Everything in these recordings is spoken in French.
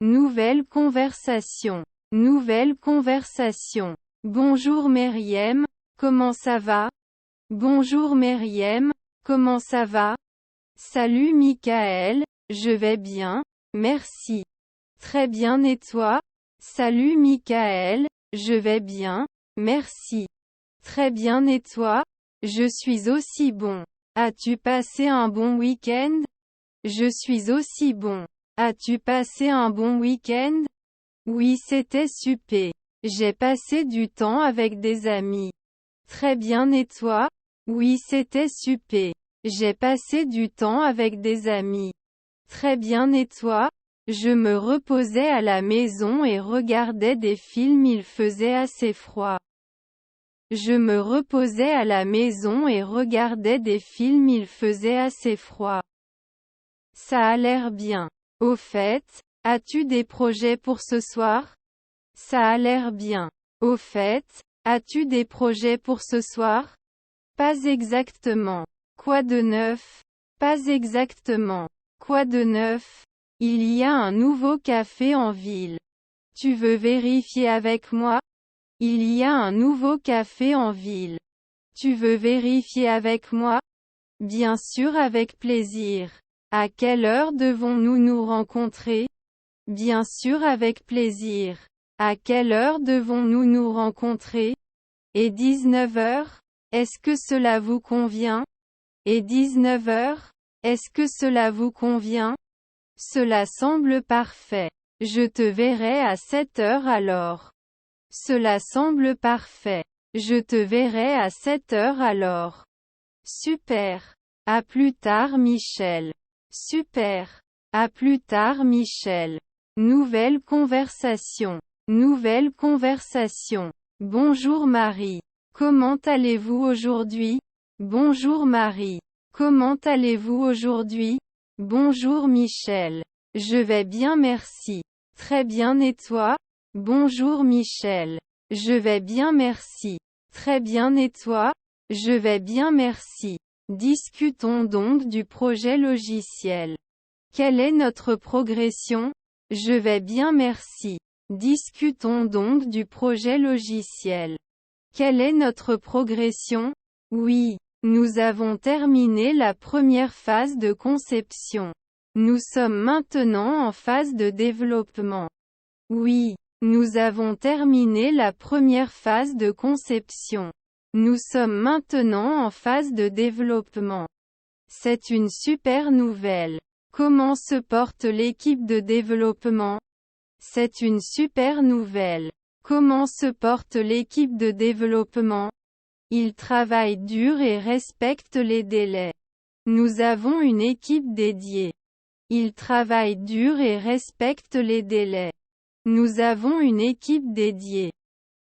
Nouvelle conversation. Nouvelle conversation. Bonjour Meriem, comment ça va? Bonjour Meriem, comment ça va? Salut Michael, je vais bien, merci. Très bien et toi? Salut Michael, je vais bien, merci. Très bien et toi? Je suis aussi bon. As-tu passé un bon week-end? Je suis aussi bon. As-tu passé un bon week-end? Oui, c'était super. J'ai passé du temps avec des amis. Très bien et toi? Oui, c'était super. J'ai passé du temps avec des amis. Très bien et toi? Je me reposais à la maison et regardais des films, il faisait assez froid. Je me reposais à la maison et regardais des films, il faisait assez froid. Ça a l'air bien. Au fait, as-tu des projets pour ce soir? Ça a l'air bien. Au fait, as-tu des projets pour ce soir? Pas exactement. Quoi de neuf? Pas exactement. Quoi de neuf? Il y a un nouveau café en ville. Tu veux vérifier avec moi? Il y a un nouveau café en ville. Tu veux vérifier avec moi? Bien sûr, avec plaisir. À quelle heure devons-nous nous rencontrer? Bien sûr, avec plaisir. À quelle heure devons-nous nous rencontrer? Et 19 heures? Est-ce que cela vous convient? Et 19 heures? Est-ce que cela vous convient? Cela semble parfait. Je te verrai à 7 heures alors. Cela semble parfait. Je te verrai à 7 heures alors. Super. À plus tard Michel. Super. À plus tard Michel. Nouvelle conversation. Nouvelle conversation. Bonjour Marie. Comment allez-vous aujourd'hui? Bonjour Marie. Comment allez-vous aujourd'hui? Bonjour Michel. Je vais bien merci. Très bien et toi? Bonjour Michel. Je vais bien merci. Très bien et toi? Je vais bien merci. Discutons donc du projet logiciel. Quelle est notre progression? Je vais bien merci. Discutons donc du projet logiciel. Quelle est notre progression? Oui, nous avons terminé la première phase de conception. Nous sommes maintenant en phase de développement. Oui, nous avons terminé la première phase de conception. Nous sommes maintenant en phase de développement. C'est une super nouvelle. Comment se porte l'équipe de développement? C'est une super nouvelle. Comment se porte l'équipe de développement? Ils travaillent dur et respectent les délais. Nous avons une équipe dédiée. Ils travaillent dur et respectent les délais. Nous avons une équipe dédiée.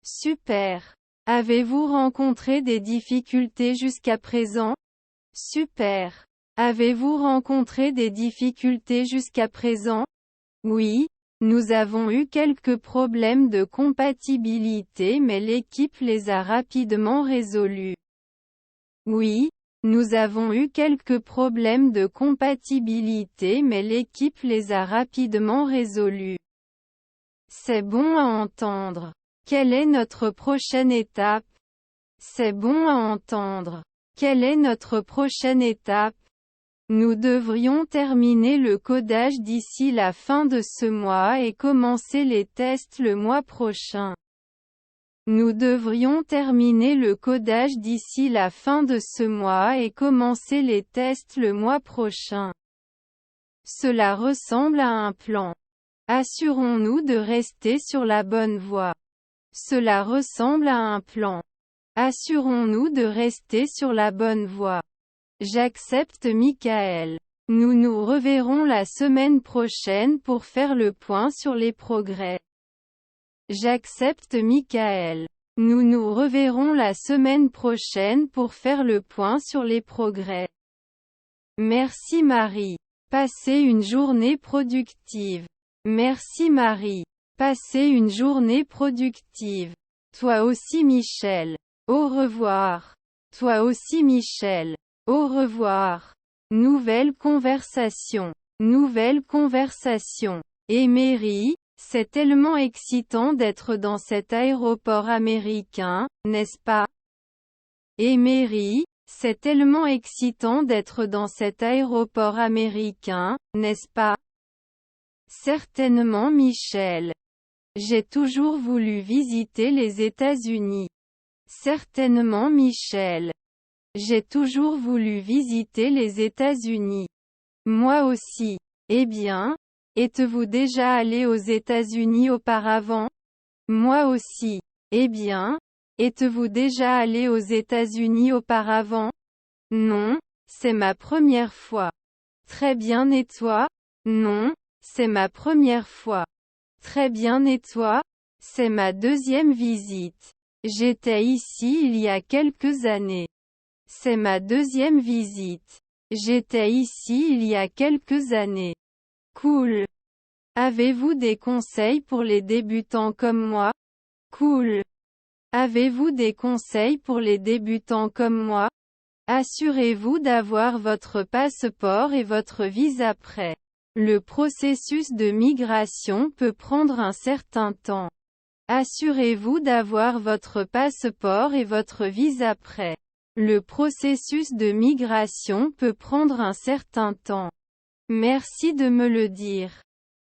Super. Avez-vous rencontré des difficultés jusqu'à présent? Super. Avez-vous rencontré des difficultés jusqu'à présent? Oui, nous avons eu quelques problèmes de compatibilité mais l'équipe les a rapidement résolus. Oui, nous avons eu quelques problèmes de compatibilité mais l'équipe les a rapidement résolus. C'est bon à entendre. Quelle est notre prochaine étape? C'est bon à entendre. Quelle est notre prochaine étape? Nous devrions terminer le codage d'ici la fin de ce mois et commencer les tests le mois prochain. Nous devrions terminer le codage d'ici la fin de ce mois et commencer les tests le mois prochain. Cela ressemble à un plan. Assurons-nous de rester sur la bonne voie. Cela ressemble à un plan. Assurons-nous de rester sur la bonne voie. J'accepte Michael. Nous nous reverrons la semaine prochaine pour faire le point sur les progrès. J'accepte Michael. Nous nous reverrons la semaine prochaine pour faire le point sur les progrès. Merci Marie. Passez une journée productive. Merci Marie. Passez une journée productive. Toi aussi Michel. Au revoir. Toi aussi Michel. Au revoir. Nouvelle conversation. Nouvelle conversation. Emery, c'est tellement excitant d'être dans cet aéroport américain, n'est-ce pas? Emery, c'est tellement excitant d'être dans cet aéroport américain, n'est-ce pas? Certainement Michel. J'ai toujours voulu visiter les États-Unis. Certainement Michel. J'ai toujours voulu visiter les États-Unis. Moi aussi. Eh bien, êtes-vous déjà allé aux États-Unis auparavant? Moi aussi. Eh bien, êtes-vous déjà allé aux États-Unis auparavant? Non, c'est ma première fois. Très bien et toi? Non, c'est ma première fois. Très bien et toi? C'est ma deuxième visite. J'étais ici il y a quelques années. C'est ma deuxième visite. J'étais ici il y a quelques années. Cool. Avez-vous des conseils pour les débutants comme moi? Cool. Avez-vous des conseils pour les débutants comme moi? Assurez-vous d'avoir votre passeport et votre visa prêt. Le processus de migration peut prendre un certain temps. Assurez-vous d'avoir votre passeport et votre visa prêt. Le processus de migration peut prendre un certain temps. Merci de me le dire.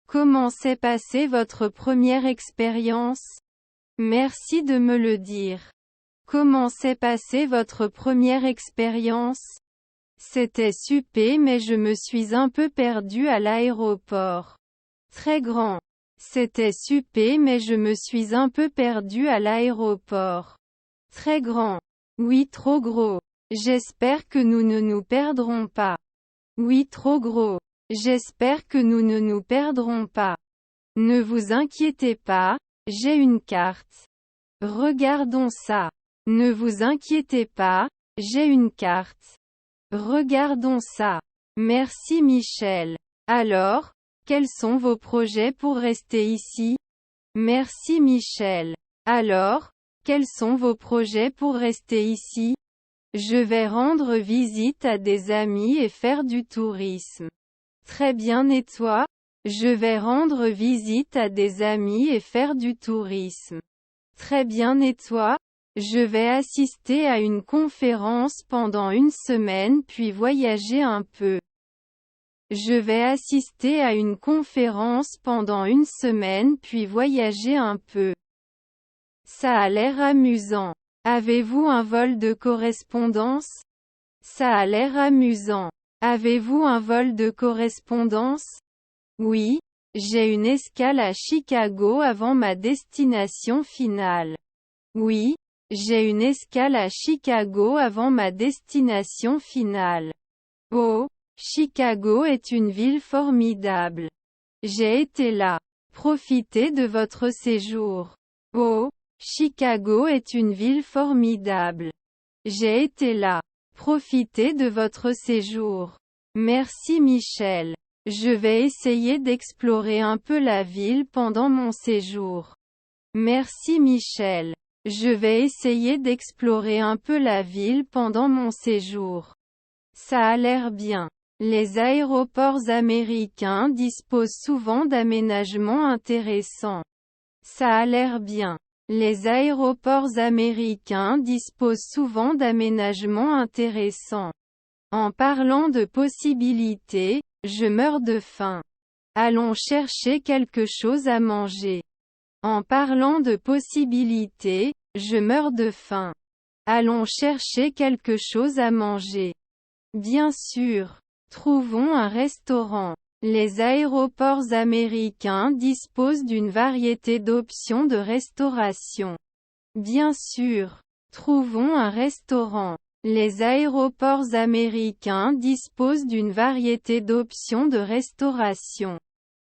Comment s'est passée votre première expérience? Merci de me le dire. Comment s'est passée votre première expérience? C'était super mais je me suis un peu perdu à l'aéroport. Très grand. C'était super mais je me suis un peu perdu à l'aéroport. Très grand. Oui, trop gros. J'espère que nous ne nous perdrons pas. Oui, trop gros. J'espère que nous ne nous perdrons pas. Ne vous inquiétez pas, j'ai une carte. Regardons ça. Ne vous inquiétez pas, j'ai une carte. Regardons ça. Merci Michel. Alors, quels sont vos projets pour rester ici? Merci Michel. Alors, quels sont vos projets pour rester ici? Je vais rendre visite à des amis et faire du tourisme. Très bien et toi? Je vais rendre visite à des amis et faire du tourisme. Très bien et toi? Je vais assister à une conférence pendant une semaine puis voyager un peu. Je vais assister à une conférence pendant une semaine puis voyager un peu. Ça a l'air amusant. Avez-vous un vol de correspondance? Ça a l'air amusant. Avez-vous un vol de correspondance? Oui, j'ai une escale à Chicago avant ma destination finale. Oui, j'ai une escale à Chicago avant ma destination finale. Oh, Chicago est une ville formidable. J'ai été là. Profitez de votre séjour. Oh, Chicago est une ville formidable. J'ai été là. Profitez de votre séjour. Merci Michel. Je vais essayer d'explorer un peu la ville pendant mon séjour. Merci Michel. Je vais essayer d'explorer un peu la ville pendant mon séjour. Ça a l'air bien. Les aéroports américains disposent souvent d'aménagements intéressants. Ça a l'air bien. Les aéroports américains disposent souvent d'aménagements intéressants. En parlant de possibilités, je meurs de faim. Allons chercher quelque chose à manger. En parlant de possibilités, je meurs de faim. Allons chercher quelque chose à manger. Bien sûr. Trouvons un restaurant. Les aéroports américains disposent d'une variété d'options de restauration. Bien sûr. Trouvons un restaurant. Les aéroports américains disposent d'une variété d'options de restauration.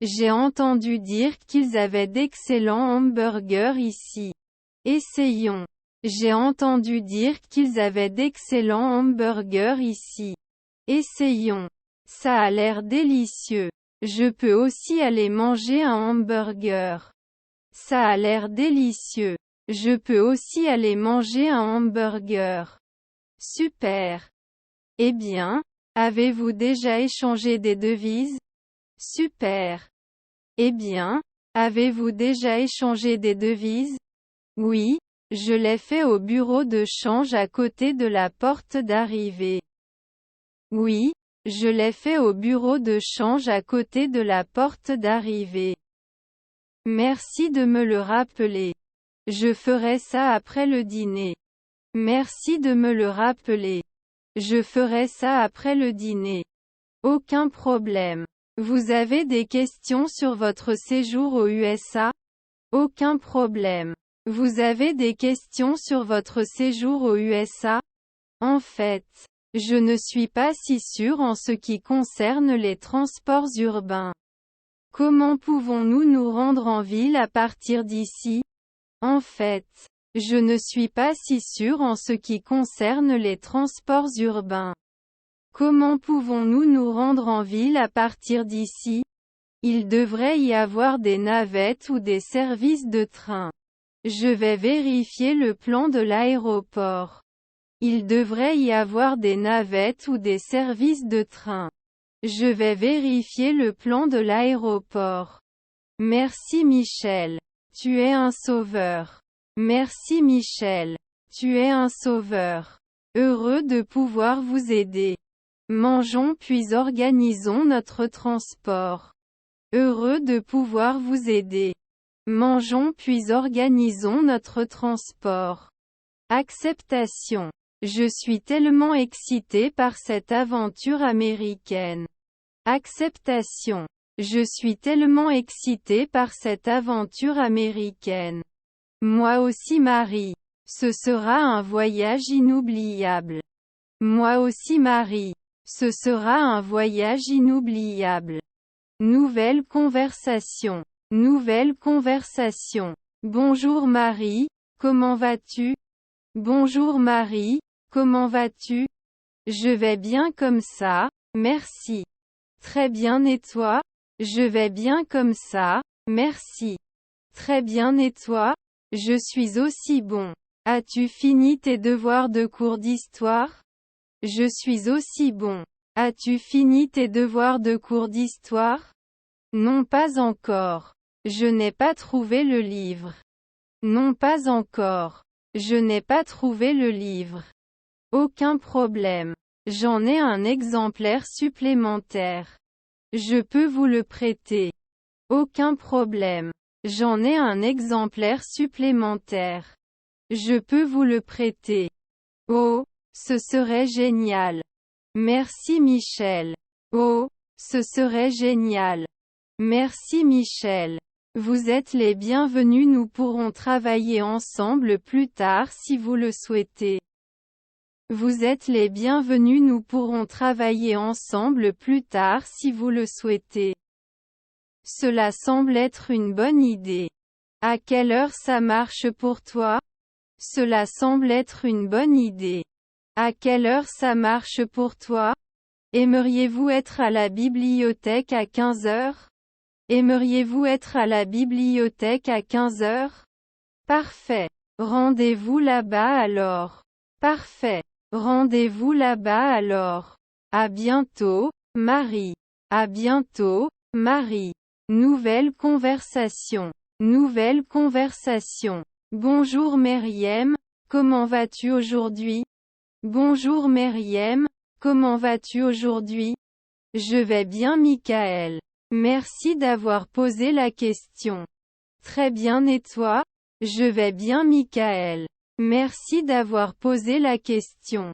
J'ai entendu dire qu'ils avaient d'excellents hamburgers ici. Essayons. J'ai entendu dire qu'ils avaient d'excellents hamburgers ici. Essayons. Ça a l'air délicieux. Je peux aussi aller manger un hamburger. Ça a l'air délicieux. Je peux aussi aller manger un hamburger. Super. Eh bien, avez-vous déjà échangé des devises? Super. Eh bien, avez-vous déjà échangé des devises? Oui, je l'ai fait au bureau de change à côté de la porte d'arrivée. Oui, je l'ai fait au bureau de change à côté de la porte d'arrivée. Merci de me le rappeler. Je ferai ça après le dîner. Merci de me le rappeler. Je ferai ça après le dîner. Aucun problème. Vous avez des questions sur votre séjour aux USA? Aucun problème. Vous avez des questions sur votre séjour aux USA? En fait, je ne suis pas si sûr en ce qui concerne les transports urbains. Comment pouvons-nous nous rendre en ville à partir d'ici? En fait, je ne suis pas si sûr en ce qui concerne les transports urbains. Comment pouvons-nous nous rendre en ville à partir d'ici? Il devrait y avoir des navettes ou des services de train. Je vais vérifier le plan de l'aéroport. Il devrait y avoir des navettes ou des services de train. Je vais vérifier le plan de l'aéroport. Merci Michel. Tu es un sauveur. Merci Michel. Tu es un sauveur. Heureux de pouvoir vous aider. Mangeons puis organisons notre transport. Heureux de pouvoir vous aider. Mangeons puis organisons notre transport. Acceptation. Je suis tellement excité par cette aventure américaine. Acceptation. Je suis tellement excité par cette aventure américaine. Moi aussi Marie. Ce sera un voyage inoubliable. Moi aussi Marie. Ce sera un voyage inoubliable. Nouvelle conversation. Nouvelle conversation. Bonjour Marie, comment vas-tu? Bonjour Marie, comment vas-tu? Je vais bien comme ça, merci. Très bien et toi? Je vais bien comme ça, merci. Très bien et toi? Je suis aussi bon. As-tu fini tes devoirs de cours d'histoire? Je suis aussi bon. As-tu fini tes devoirs de cours d'histoire? Non pas encore. Je n'ai pas trouvé le livre. Non pas encore. Je n'ai pas trouvé le livre. Aucun problème. J'en ai un exemplaire supplémentaire. Je peux vous le prêter. Aucun problème. J'en ai un exemplaire supplémentaire. Je peux vous le prêter. Oh, ce serait génial. Merci Michel. Oh, ce serait génial. Merci Michel. Vous êtes les bienvenus, nous pourrons travailler ensemble plus tard si vous le souhaitez. Vous êtes les bienvenus, nous pourrons travailler ensemble plus tard si vous le souhaitez. Cela semble être une bonne idée. À quelle heure ça marche pour toi? Cela semble être une bonne idée. À quelle heure ça marche pour toi? Aimeriez-vous être à la bibliothèque à 15 heures? Aimeriez-vous être à la bibliothèque à 15 heures? Parfait. Rendez-vous là-bas alors. Parfait. Rendez-vous là-bas alors. À bientôt, Marie. À bientôt, Marie. Nouvelle conversation. Nouvelle conversation. Bonjour Meriem, comment vas-tu aujourd'hui? Bonjour Meriem, comment vas-tu aujourd'hui? Je vais bien Michael. Merci d'avoir posé la question. Très bien et toi? Je vais bien Michael. Merci d'avoir posé la question.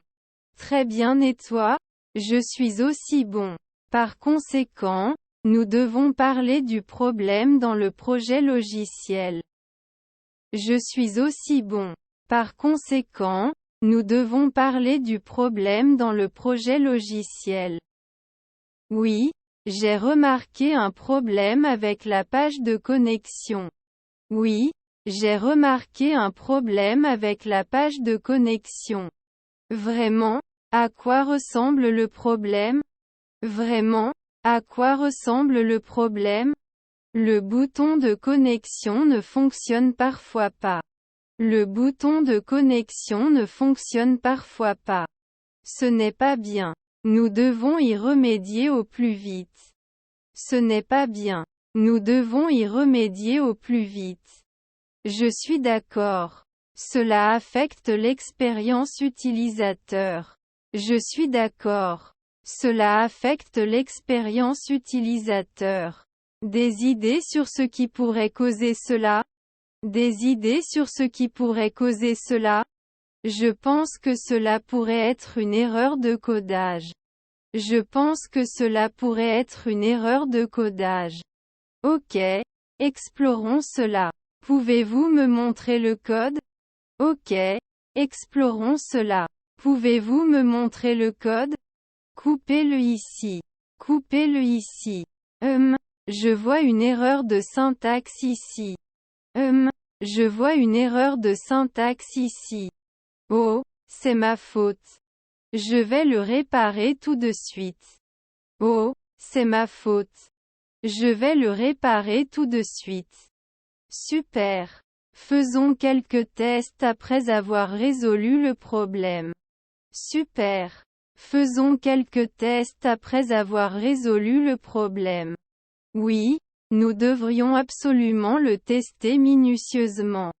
Très bien et toi? Je suis aussi bon. Par conséquent, nous devons parler du problème dans le projet logiciel. Je suis aussi bon. Par conséquent, nous devons parler du problème dans le projet logiciel. Oui, j'ai remarqué un problème avec la page de connexion. Oui, j'ai remarqué un problème avec la page de connexion. Vraiment? À quoi ressemble le problème? Vraiment? À quoi ressemble le problème? Le bouton de connexion ne fonctionne parfois pas. Le bouton de connexion ne fonctionne parfois pas. Ce n'est pas bien. Nous devons y remédier au plus vite. Ce n'est pas bien. Nous devons y remédier au plus vite. Je suis d'accord. Cela affecte l'expérience utilisateur. Je suis d'accord. Cela affecte l'expérience utilisateur. Des idées sur ce qui pourrait causer cela? Des idées sur ce qui pourrait causer cela? Je pense que cela pourrait être une erreur de codage. Je pense que cela pourrait être une erreur de codage. Ok. Explorons cela. Pouvez-vous me montrer le code? Ok. Explorons cela. Pouvez-vous me montrer le code? Coupez-le ici. Coupez-le ici. Je vois une erreur de syntaxe ici. Je vois une erreur de syntaxe ici. Oh, c'est ma faute. Je vais le réparer tout de suite. Oh, c'est ma faute. Je vais le réparer tout de suite. Super. Faisons quelques tests après avoir résolu le problème. Super. Faisons quelques tests après avoir résolu le problème. Oui, nous devrions absolument le tester minutieusement.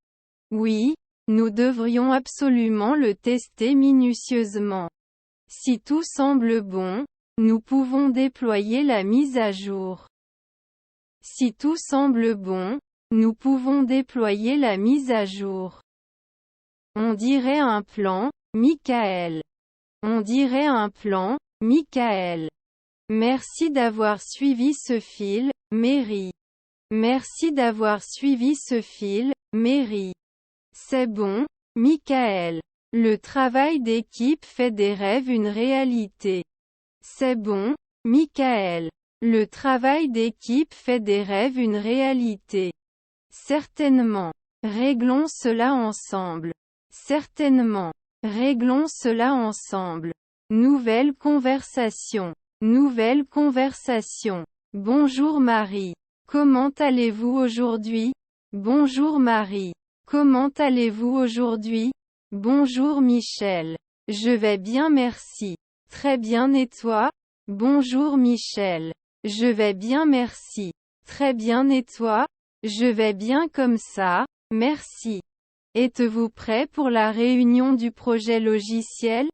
Oui, nous devrions absolument le tester minutieusement. Si tout semble bon, nous pouvons déployer la mise à jour. Si tout semble bon, nous pouvons déployer la mise à jour. On dirait un plan, Michael. On dirait un plan, Michael. Merci d'avoir suivi ce fil, Mary. Merci d'avoir suivi ce fil, Mary. C'est bon, Michael. Le travail d'équipe fait des rêves une réalité. C'est bon, Michael. Le travail d'équipe fait des rêves une réalité. Certainement. Réglons cela ensemble. Certainement. Réglons cela ensemble. Nouvelle conversation. Nouvelle conversation. Bonjour Marie. Comment allez-vous aujourd'hui? Bonjour Marie. Comment allez-vous aujourd'hui? Bonjour Michel. Je vais bien merci. Très bien et toi? Bonjour Michel. Je vais bien merci. Très bien et toi? Je vais bien comme ça, merci. Êtes-vous prêt pour la réunion du projet logiciel?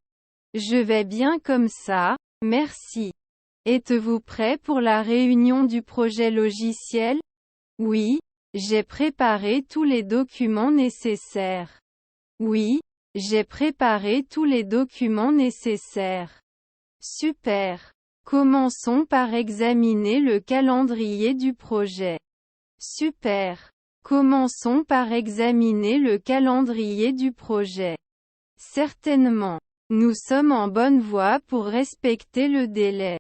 Je vais bien comme ça, merci. Êtes-vous prêt pour la réunion du projet logiciel? Oui, j'ai préparé tous les documents nécessaires. Oui, j'ai préparé tous les documents nécessaires. Super. Commençons par examiner le calendrier du projet. Super. Commençons par examiner le calendrier du projet. Certainement. Nous sommes en bonne voie pour respecter le délai.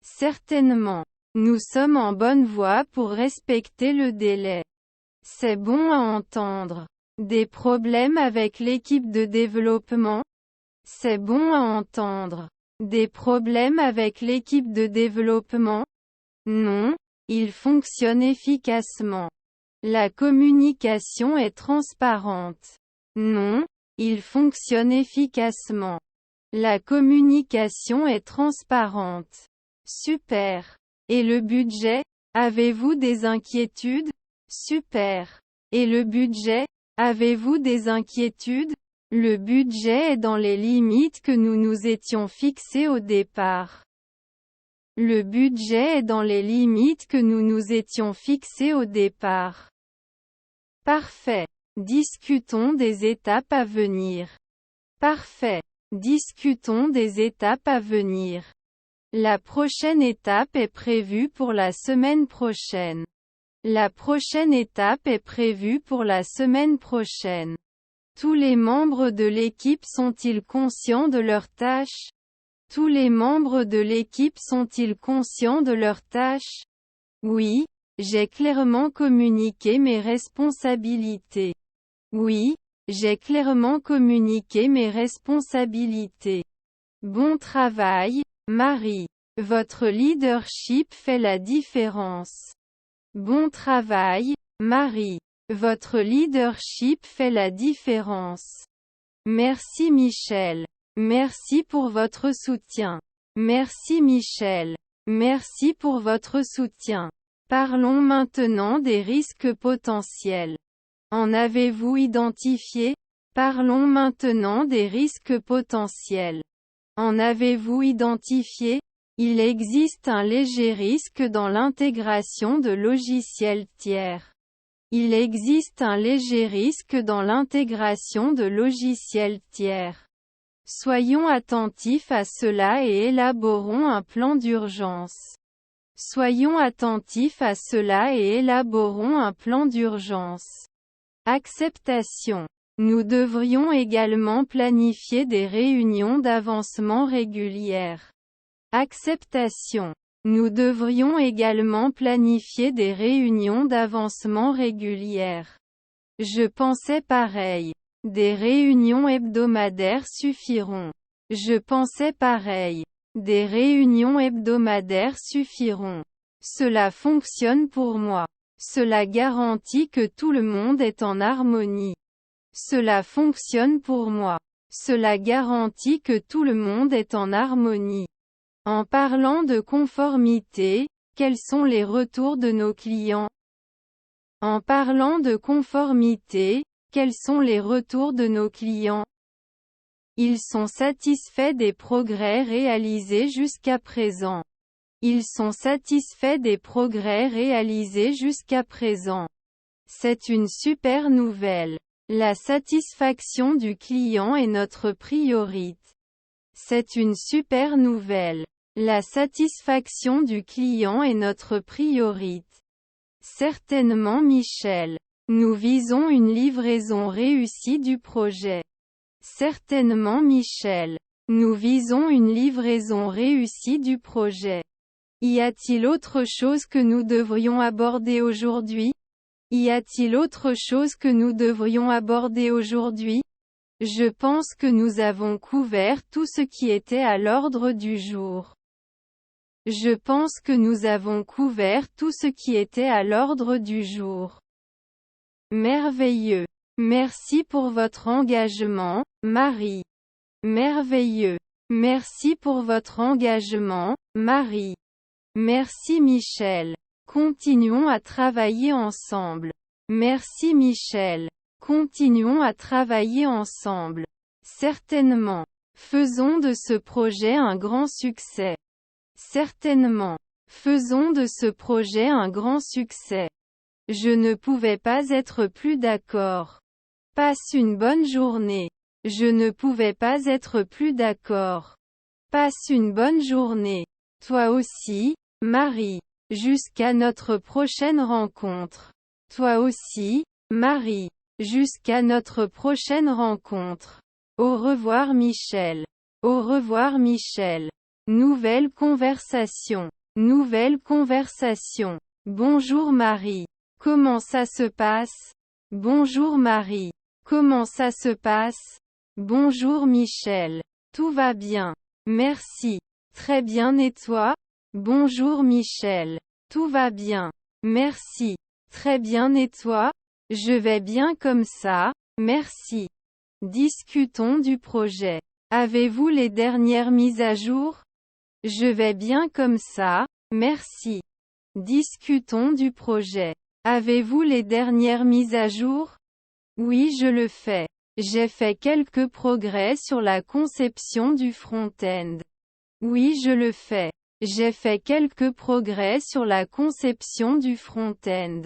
Certainement. Nous sommes en bonne voie pour respecter le délai. C'est bon à entendre. Des problèmes avec l'équipe de développement? C'est bon à entendre. Des problèmes avec l'équipe de développement? Non, il fonctionne efficacement. La communication est transparente. Non, il fonctionne efficacement. La communication est transparente. Super. Et le budget? Avez-vous des inquiétudes? Super. Et le budget? Avez-vous des inquiétudes? Le budget est dans les limites que nous nous étions fixées au départ. Le budget est dans les limites que nous nous étions fixées au départ. Parfait. Discutons des étapes à venir. Parfait. Discutons des étapes à venir. La prochaine étape est prévue pour la semaine prochaine. La prochaine étape est prévue pour la semaine prochaine. Tous les membres de l'équipe sont-ils conscients de leurs tâches? Tous les membres de l'équipe sont-ils conscients de leurs tâches? Oui, j'ai clairement communiqué mes responsabilités. Oui, j'ai clairement communiqué mes responsabilités. Bon travail, Marie. Votre leadership fait la différence. Bon travail, Marie. Votre leadership fait la différence. Merci Michel. Merci pour votre soutien. Merci Michel. Merci pour votre soutien. Parlons maintenant des risques potentiels. En avez-vous identifié? Parlons maintenant des risques potentiels. En avez-vous identifié? Il existe un léger risque dans l'intégration de logiciels tiers. Il existe un léger risque dans l'intégration de logiciels tiers. Soyons attentifs à cela et élaborons un plan d'urgence. Soyons attentifs à cela et élaborons un plan d'urgence. Acceptation. Nous devrions également planifier des réunions d'avancement régulières. Acceptation. Nous devrions également planifier des réunions d'avancement régulières. Je pensais pareil. Des réunions hebdomadaires suffiront. Je pensais pareil. Des réunions hebdomadaires suffiront. Cela fonctionne pour moi. Cela garantit que tout le monde est en harmonie. Cela fonctionne pour moi. Cela garantit que tout le monde est en harmonie. En parlant de conformité, quels sont les retours de nos clients? En parlant de conformité, quels sont les retours de nos clients? Ils sont satisfaits des progrès réalisés jusqu'à présent. Ils sont satisfaits des progrès réalisés jusqu'à présent. C'est une super nouvelle. La satisfaction du client est notre priorité. C'est une super nouvelle. La satisfaction du client est notre priorité. Certainement Michel. Nous visons une livraison réussie du projet. Certainement Michel. Nous visons une livraison réussie du projet. Y a-t-il autre chose que nous devrions aborder aujourd'hui? Y a-t-il autre chose que nous devrions aborder aujourd'hui? Je pense que nous avons couvert tout ce qui était à l'ordre du jour. Je pense que nous avons couvert tout ce qui était à l'ordre du jour. Merveilleux. Merci pour votre engagement, Marie. Merveilleux. Merci pour votre engagement, Marie. Merci Michel. Continuons à travailler ensemble. Merci Michel. Continuons à travailler ensemble. Certainement. Faisons de ce projet un grand succès. Certainement. Faisons de ce projet un grand succès. Je ne pouvais pas être plus d'accord. Passe une bonne journée. Je ne pouvais pas être plus d'accord. Passe une bonne journée. Toi aussi, Marie. Jusqu'à notre prochaine rencontre. Toi aussi, Marie. Jusqu'à notre prochaine rencontre. Au revoir Michel. Au revoir Michel. Nouvelle conversation. Nouvelle conversation. Bonjour Marie. Comment ça se passe? Bonjour Marie. Comment ça se passe? Bonjour Michel. Tout va bien. Merci. Très bien et toi? Bonjour Michel. Tout va bien. Merci. Très bien et toi? Je vais bien comme ça, merci. Discutons du projet. Avez-vous les dernières mises à jour? Je vais bien comme ça, merci. Discutons du projet. Avez-vous les dernières mises à jour? Oui, je le fais. J'ai fait quelques progrès sur la conception du front-end. Oui, je le fais. J'ai fait quelques progrès sur la conception du front-end.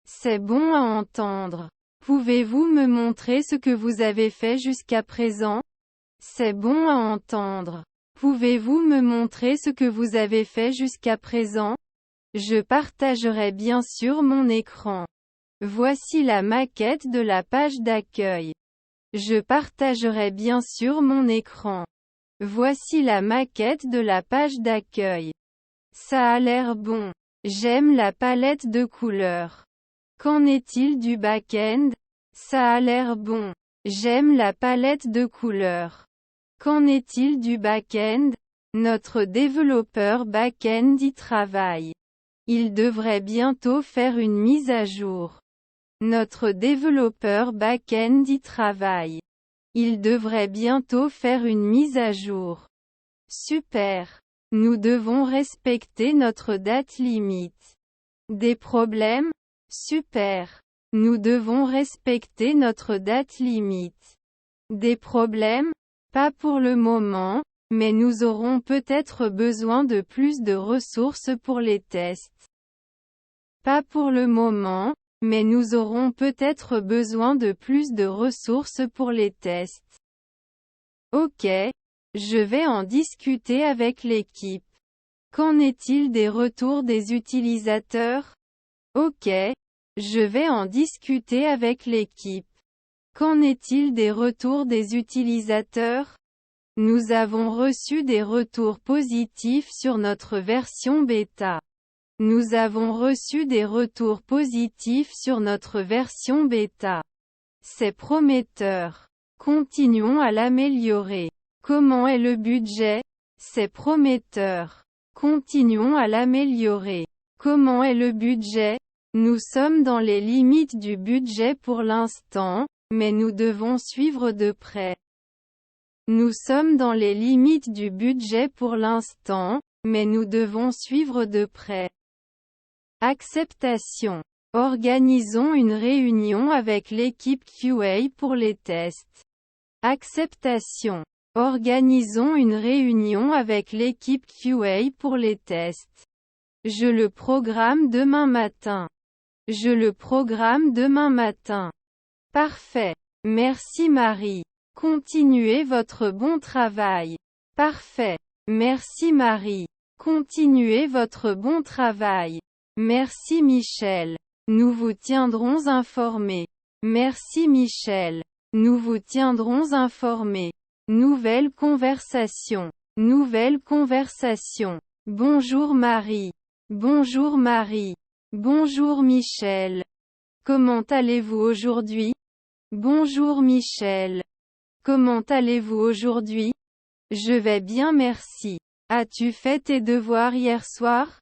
C'est bon à entendre. Pouvez-vous me montrer ce que vous avez fait jusqu'à présent? C'est bon à entendre. Pouvez-vous me montrer ce que vous avez fait jusqu'à présent? Je partagerai bien sûr mon écran. Voici la maquette de la page d'accueil. Je partagerai bien sûr mon écran. Voici la maquette de la page d'accueil. Ça a l'air bon. J'aime la palette de couleurs. Qu'en est-il du back-end? Ça a l'air bon. J'aime la palette de couleurs. Qu'en est-il du back-end? Notre développeur back-end y travaille. Il devrait bientôt faire une mise à jour. Notre développeur back-end y travaille. Il devrait bientôt faire une mise à jour. Super. Nous devons respecter notre date limite. Des problèmes? Super. Nous devons respecter notre date limite. Des problèmes? Pas pour le moment, mais nous aurons peut-être besoin de plus de ressources pour les tests. Pas pour le moment, mais nous aurons peut-être besoin de plus de ressources pour les tests. Ok. Je vais en discuter avec l'équipe. Qu'en est-il des retours des utilisateurs? Ok. Je vais en discuter avec l'équipe. Qu'en est-il des retours des utilisateurs? Nous avons reçu des retours positifs sur notre version bêta. Nous avons reçu des retours positifs sur notre version bêta. C'est prometteur. Continuons à l'améliorer. Comment est le budget? C'est prometteur. Continuons à l'améliorer. Comment est le budget? Nous sommes dans les limites du budget pour l'instant, mais nous devons suivre de près. Nous sommes dans les limites du budget pour l'instant, mais nous devons suivre de près. Acceptation. Organisons une réunion avec l'équipe QA pour les tests. Acceptation. Organisons une réunion avec l'équipe QA pour les tests. Je le programme demain matin. Je le programme demain matin. Parfait. Merci Marie. Continuez votre bon travail. Parfait. Merci Marie. Continuez votre bon travail. Merci Michel. Nous vous tiendrons informés. Merci Michel. Nous vous tiendrons informés. Nouvelle conversation. Nouvelle conversation. Bonjour Marie. Bonjour Marie. Bonjour Michel. Comment allez-vous aujourd'hui? Bonjour Michel. Comment allez-vous aujourd'hui? Je vais bien merci. As-tu fait tes devoirs hier soir?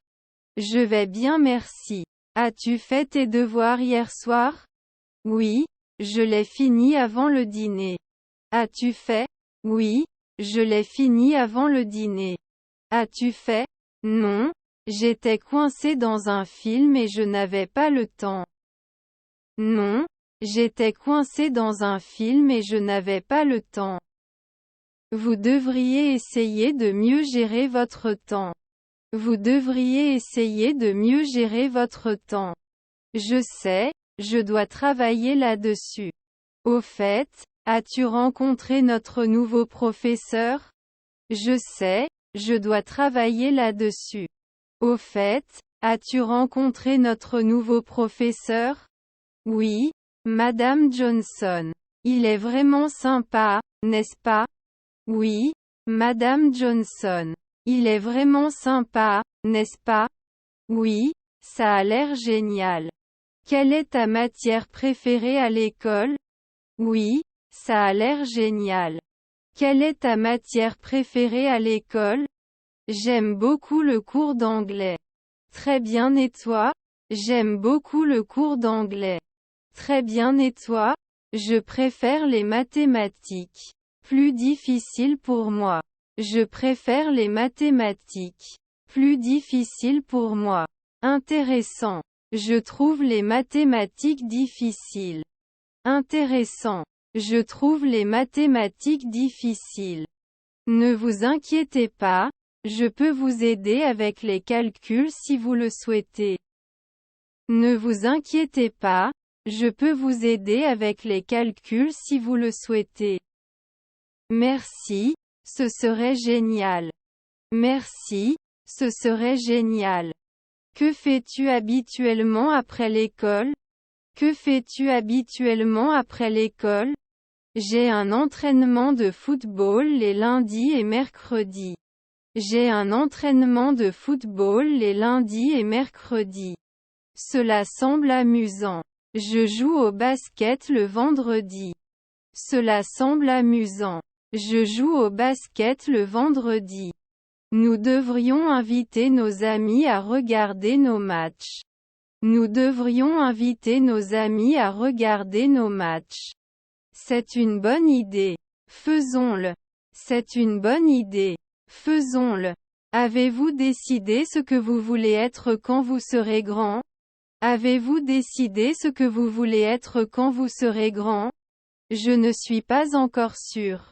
Je vais bien merci. As-tu fait tes devoirs hier soir? Oui, je l'ai fini avant le dîner. As-tu fait? Oui, je l'ai fini avant le dîner. As-tu fait? Non, j'étais coincé dans un film et je n'avais pas le temps. Non, j'étais coincé dans un film et je n'avais pas le temps. Vous devriez essayer de mieux gérer votre temps. Vous devriez essayer de mieux gérer votre temps. Je sais, je dois travailler là-dessus. Au fait, as-tu rencontré notre nouveau professeur? Je sais, je dois travailler là-dessus. Au fait, as-tu rencontré notre nouveau professeur? Oui, Madame Johnson. Il est vraiment sympa, n'est-ce pas? Oui, Madame Johnson. Il est vraiment sympa, n'est-ce pas? Oui, ça a l'air génial. Quelle est ta matière préférée à l'école? Oui, ça a l'air génial. Quelle est ta matière préférée à l'école? J'aime beaucoup le cours d'anglais. Très bien et toi? J'aime beaucoup le cours d'anglais. Très bien et toi? Je préfère les mathématiques. Plus difficile pour moi. Je préfère les mathématiques. Plus difficile pour moi. Intéressant. Je trouve les mathématiques difficiles. Intéressant. Je trouve les mathématiques difficiles. Ne vous inquiétez pas, je peux vous aider avec les calculs si vous le souhaitez. Ne vous inquiétez pas, je peux vous aider avec les calculs si vous le souhaitez. Merci, ce serait génial. Merci, ce serait génial. Que fais-tu habituellement après l'école? Que fais-tu habituellement après l'école? J'ai un entraînement de football les lundis et mercredis. J'ai un entraînement de football les lundis et mercredis. Cela semble amusant. Je joue au basket le vendredi. Cela semble amusant. Je joue au basket le vendredi. Nous devrions inviter nos amis à regarder nos matchs. Nous devrions inviter nos amis à regarder nos matchs. C'est une bonne idée. Faisons-le. C'est une bonne idée. Faisons-le. Avez-vous décidé ce que vous voulez être quand vous serez grand? Avez-vous décidé ce que vous voulez être quand vous serez grand? Je ne suis pas encore sûr.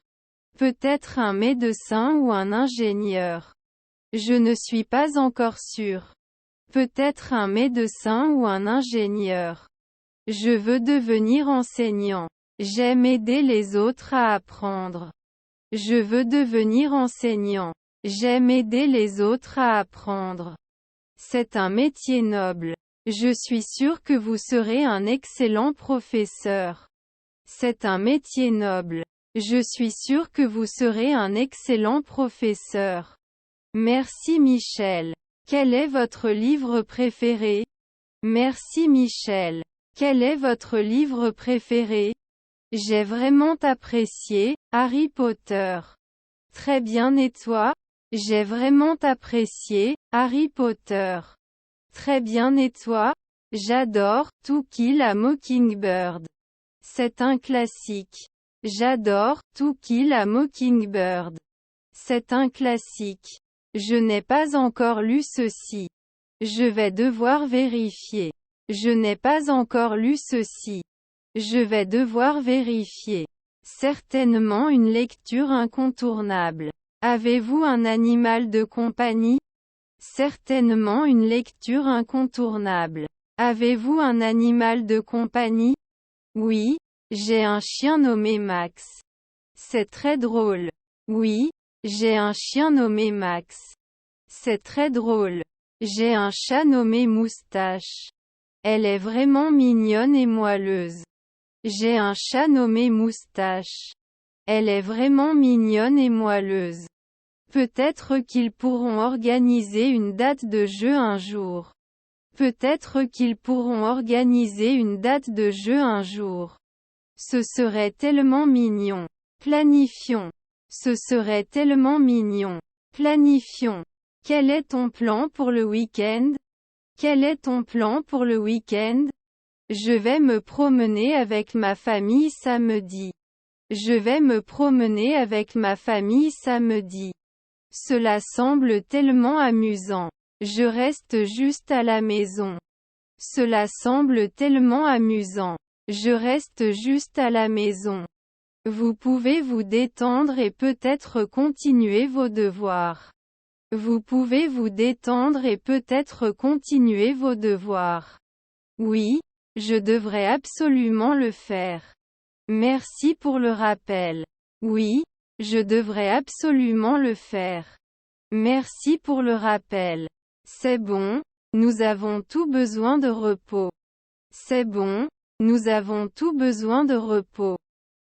Peut-être un médecin ou un ingénieur. Je ne suis pas encore sûr. Peut-être un médecin ou un ingénieur. Je veux devenir enseignant. J'aime aider les autres à apprendre. Je veux devenir enseignant. J'aime aider les autres à apprendre. C'est un métier noble. Je suis sûr que vous serez un excellent professeur. C'est un métier noble. Je suis sûr que vous serez un excellent professeur. Merci Michel. Quel est votre livre préféré? Merci Michel. Quel est votre livre préféré? J'ai vraiment apprécié Harry Potter. Très bien et toi? J'ai vraiment apprécié Harry Potter. Très bien et toi? J'adore To Kill a Mockingbird. C'est un classique. J'adore To Kill a Mockingbird. C'est un classique. Je n'ai pas encore lu ceci. Je vais devoir vérifier. Je n'ai pas encore lu ceci. Je vais devoir vérifier. Certainement une lecture incontournable. Avez-vous un animal de compagnie? Certainement une lecture incontournable. Avez-vous un animal de compagnie? Oui, j'ai un chien nommé Max. C'est très drôle. Oui, j'ai un chien nommé Max. C'est très drôle. J'ai un chat nommé Moustache. Elle est vraiment mignonne et moelleuse. J'ai un chat nommé Moustache. Elle est vraiment mignonne et moelleuse. Peut-être qu'ils pourront organiser une date de jeu un jour. Peut-être qu'ils pourront organiser une date de jeu un jour. Ce serait tellement mignon. Planifions. Ce serait tellement mignon. Planifions. Quel est ton plan pour le week-end? Quel est ton plan pour le week-end? Je vais me promener avec ma famille samedi. Je vais me promener avec ma famille samedi. Cela semble tellement amusant. Je reste juste à la maison. Cela semble tellement amusant. Je reste juste à la maison. Vous pouvez vous détendre et peut-être continuer vos devoirs. Vous pouvez vous détendre et peut-être continuer vos devoirs. Oui, je devrais absolument le faire. Merci pour le rappel. Oui, je devrais absolument le faire. Merci pour le rappel. C'est bon, nous avons tout besoin de repos. C'est bon, nous avons tout besoin de repos.